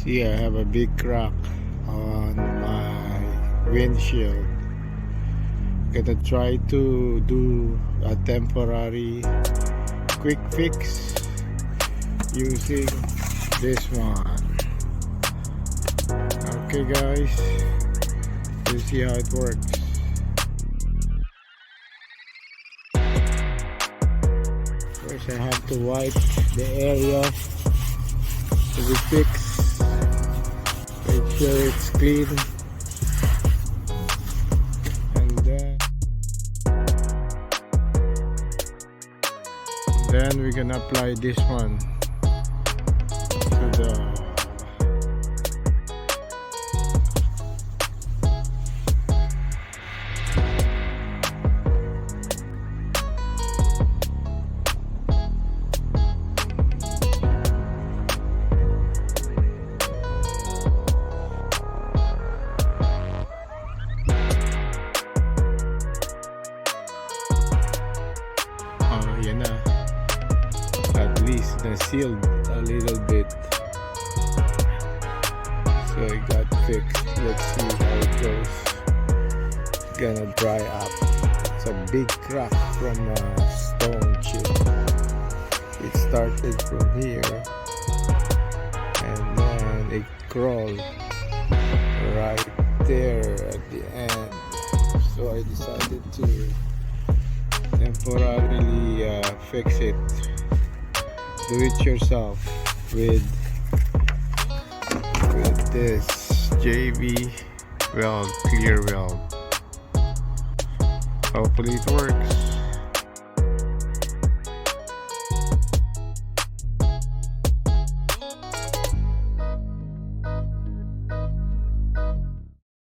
See, I have a big crack on my windshield. Gonna try to do a temporary quick fix using this one. Okay guys, let's see how it works. First I have to wipe the area to be fixed. Make sure it's clean. And then we're gonna apply this one to the yan na. At least na sealed a little bit, so it got fixed. Let's see how it goes. It's gonna dry up. It's a big crack from a stone chip. It started from here and then it crawled right there at the end, so I decided to temporarily fix it. Do it yourself with this JB Weld Clearweld. Hopefully it works.